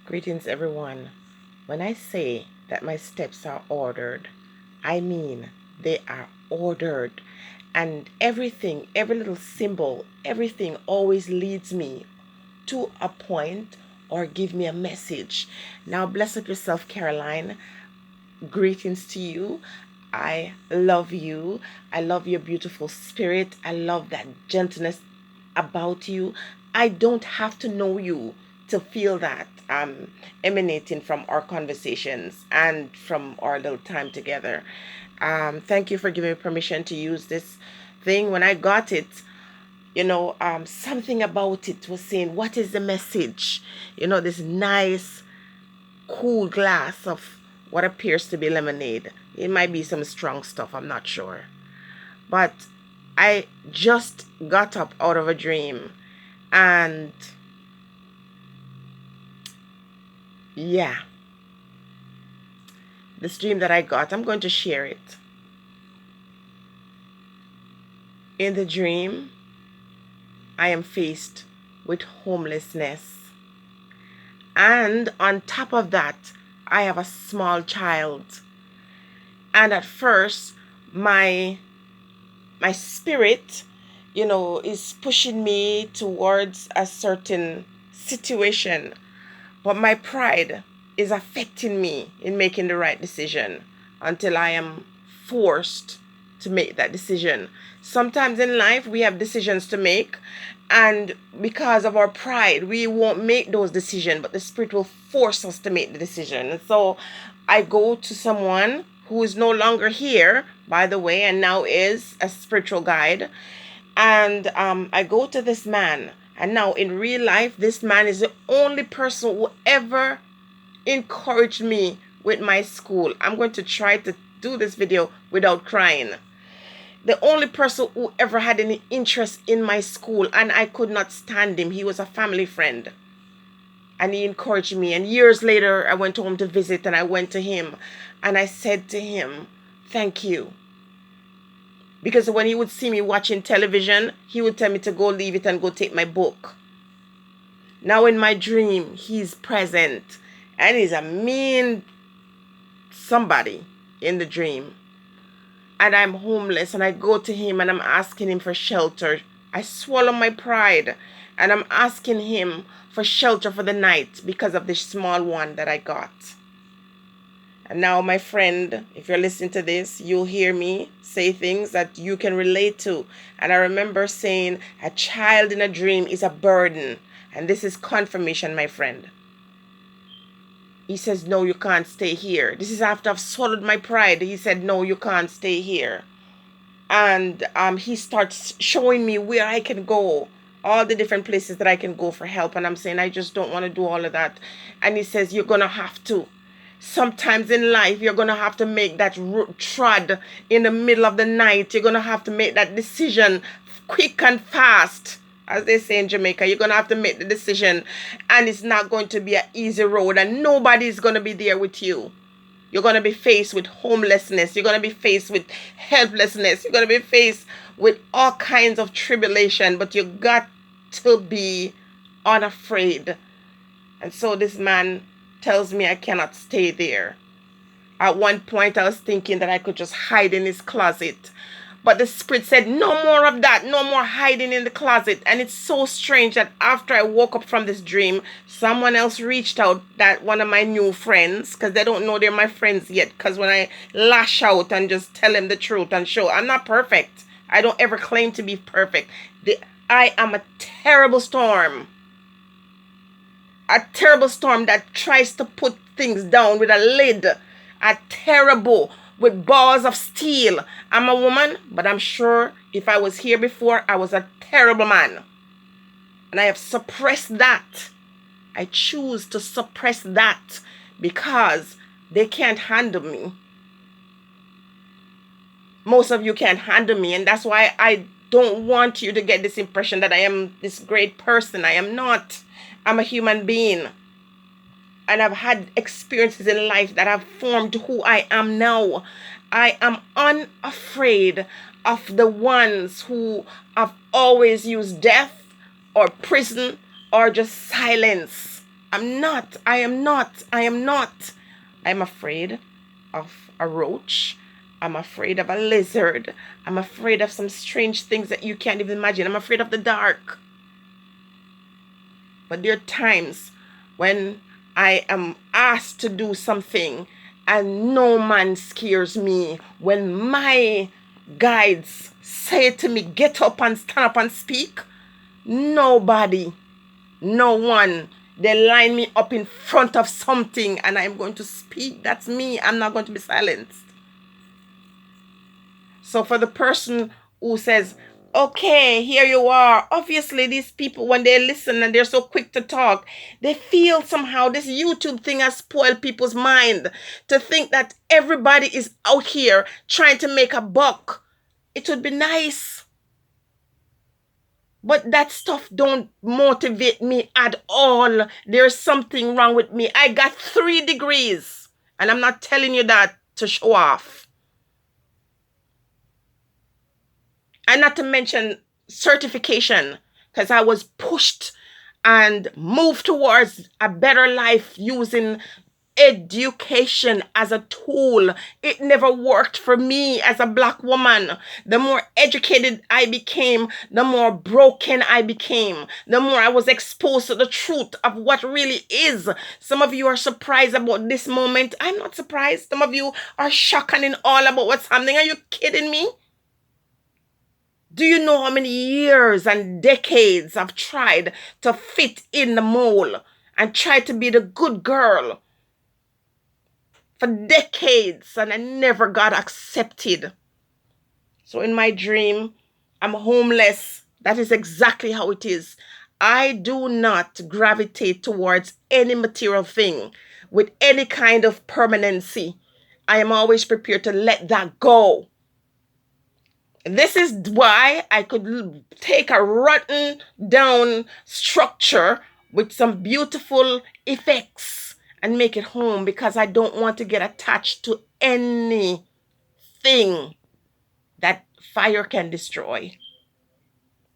Greetings, everyone. When I say that my steps are ordered, I mean they are ordered. And everything, every little symbol, everything always leads me to a point or give me a message. Now, bless up yourself, Caroline. Greetings to you. I love you. I love your beautiful spirit. I love that gentleness about you. I don't have to know you to feel that emanating from our conversations and from our little time together. Thank you for giving me permission to use this thing. When I got it, something about it was saying, what is the message? This nice cool glass of what appears to be lemonade. It might be some strong stuff, I'm not sure. But I just got up out of a dream, and yeah, this dream that I got, I'm going to share it. In the dream, I am faced with homelessness. And on top of that, I have a small child. And at first, my spirit, is pushing me towards a certain situation. But my pride is affecting me in making the right decision until I am forced to make that decision. Sometimes in life, we have decisions to make, and because of our pride, we won't make those decisions, but the Spirit will force us to make the decision. And so I go to someone who is no longer here, by the way, and now is a spiritual guide. And I go to this man. And now in real life, this man is the only person who ever encouraged me with my school. I'm going to try to do this video without crying. The only person who ever had any interest in my school, and I could not stand him. He was a family friend. And he encouraged me. And years later, I went home to visit, and I went to him. And I said to him, thank you. Because when he would see me watching television, he would tell me to go leave it and go take my book. Now in my dream, he's present. And he's a mean somebody in the dream. And I'm homeless, and I go to him and I'm asking him for shelter. I swallow my pride, and I'm asking him for shelter for the night because of this small one that I got. And now, my friend, if you're listening to this, you'll hear me say things that you can relate to. And I remember saying, a child in a dream is a burden. And this is confirmation, my friend. He says, no, you can't stay here. This is after I've swallowed my pride. He said, no, you can't stay here. And he starts showing me where I can go, all the different places that I can go for help. And I'm saying, I just don't want to do all of that. And he says, you're going to have to. Sometimes in life, you're going to have to make that trod in the middle of the night. You're going to have to make that decision quick and fast. As they say in Jamaica, you're going to have to make the decision, and it's not going to be an easy road, and nobody's going to be there with you. You're going to be faced with homelessness. You're going to be faced with helplessness. You're going to be faced with all kinds of tribulation, but you got to be unafraid. And so this man tells me I cannot stay there. At one point, I was thinking that I could just hide in his closet. But the Spirit said, no more of that. No more hiding in the closet. And it's so strange that after I woke up from this dream, someone else reached out, that one of my new friends, because they don't know they're my friends yet. Because when I lash out and just tell them the truth and show, I'm not perfect. I don't ever claim to be perfect. I am a terrible storm. A terrible storm that tries to put things down with a lid. A terrible with balls of steel. I'm a woman, but I'm sure if I was here before, I was a terrible man. And I have suppressed that. I choose to suppress that because they can't handle me. Most of you can't handle me, and that's why I don't want you to get this impression that I am this great person. I am not. I'm a human being. And I've had experiences in life that have formed who I am now. I am unafraid of the ones who have always used death or prison or just silence. I'm not. I am not. I am not. I'm afraid of a roach. I'm afraid of a lizard. I'm afraid of some strange things that you can't even imagine. I'm afraid of the dark. But there are times when I am asked to do something and no man scares me. When my guides say to me, get up and stand up and speak, nobody, no one. They line me up in front of something and I'm going to speak. That's me. I'm not going to be silenced. So for the person who says, okay, here you are. Obviously, these people, when they listen and they're so quick to talk, they feel somehow this YouTube thing has spoiled people's mind to think that everybody is out here trying to make a buck. It would be nice. But that stuff don't motivate me at all. There's something wrong with me. I got 3 degrees. And I'm not telling you that to show off. And not to mention certification, because I was pushed and moved towards a better life using education as a tool. It never worked for me as a Black woman. The more educated I became, the more broken I became. The more I was exposed to the truth of what really is. Some of you are surprised about this moment. I'm not surprised. Some of you are shocked and in awe about what's happening. Are you kidding me? Do you know how many years and decades I've tried to fit in the mold and try to be the good girl? For decades, and I never got accepted. So in my dream, I'm homeless. That is exactly how it is. I do not gravitate towards any material thing with any kind of permanency. I am always prepared to let that go. This is why I could take a rotten down structure with some beautiful effects and make it home, because I don't want to get attached to anything that fire can destroy.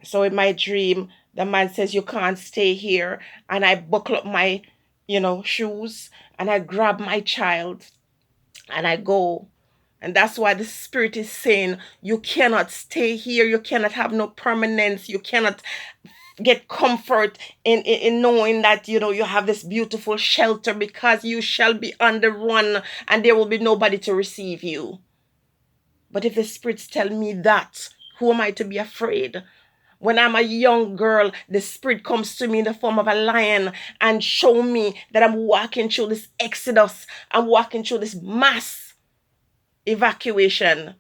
So in my dream, the man says, you can't stay here. And I buckle up my, shoes and I grab my child and I go. And that's why the spirit is saying, you cannot stay here. You cannot have no permanence. You cannot get comfort in knowing that, you have this beautiful shelter, because you shall be on the run and there will be nobody to receive you. But if the spirits tell me that, who am I to be afraid? When I'm a young girl, the spirit comes to me in the form of a lion and show me that I'm walking through this exodus. I'm walking through this mass evacuation,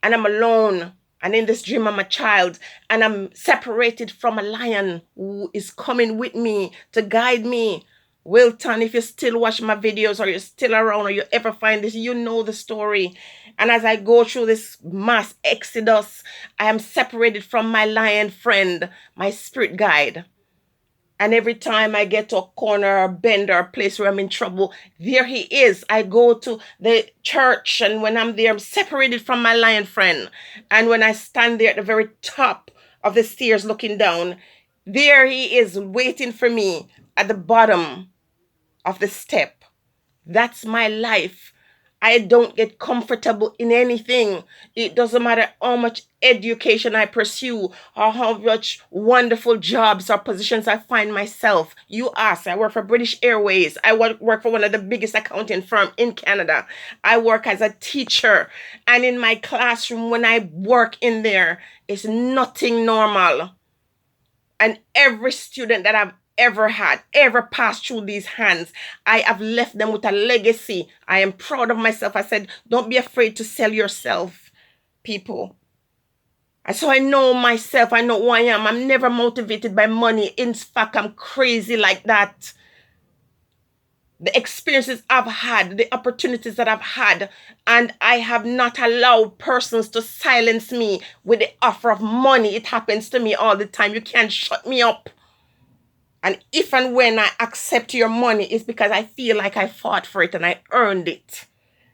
and I'm alone, and in this dream I'm a child, and I'm separated from a lion who is coming with me to guide me. Wilton, if you still watch my videos, or you're still around, or you ever find this, you know the story. And as I go through this mass exodus, I am separated from my lion friend, my spirit guide. And every time I get to a corner or bend or a place where I'm in trouble, there he is. I go to the church, and when I'm there, I'm separated from my lion friend. And when I stand there at the very top of the stairs looking down, there he is waiting for me at the bottom of the step. That's my life. I don't get comfortable in anything. It doesn't matter how much education I pursue or how much wonderful jobs or positions I find myself. You ask, I work for British Airways. I work for one of the biggest accounting firms in Canada. I work as a teacher. And in my classroom, when I work in there, it's nothing normal. And every student that I've ever passed through these hands, I have left them with a legacy. I am proud of myself. I said, don't be afraid to sell yourself, people. And so I know myself. I know who I am. I'm never motivated by money. In fact, I'm crazy like that. The experiences I've had, the opportunities that I've had, and I have not allowed persons to silence me with the offer of money. It happens to me all the time. You can't shut me up. And if and when I accept your money, it's because I feel like I fought for it and I earned it.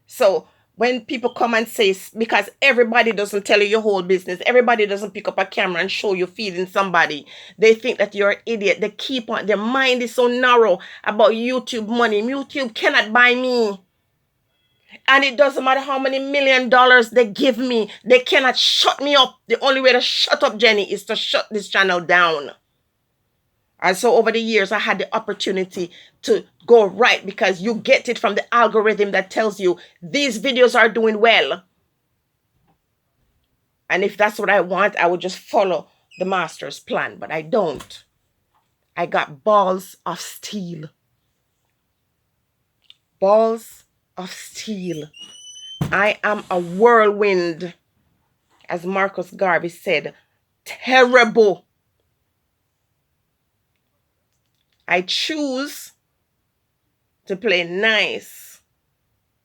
So when people come and say, because everybody doesn't tell you your whole business, everybody doesn't pick up a camera and show you feeding somebody, they think that you're an idiot. They keep on, their mind is so narrow about YouTube money. YouTube cannot buy me. And it doesn't matter how many $1,000,000 they give me, they cannot shut me up. The only way to shut up Jenny is to shut this channel down. And so over the years, I had the opportunity to go right, because you get it from the algorithm that tells you these videos are doing well. And if that's what I want, I would just follow the master's plan. But I don't. I got balls of steel. Balls of steel. I am a whirlwind. As Marcus Garvey said, terrible. I choose to play nice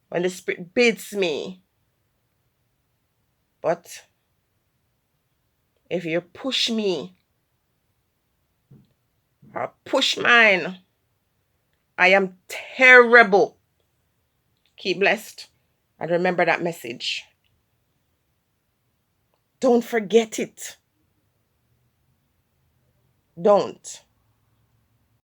when the spirit bids me. But if you push me or push mine, I am terrible. Keep blessed and remember that message. Don't forget it. Don't.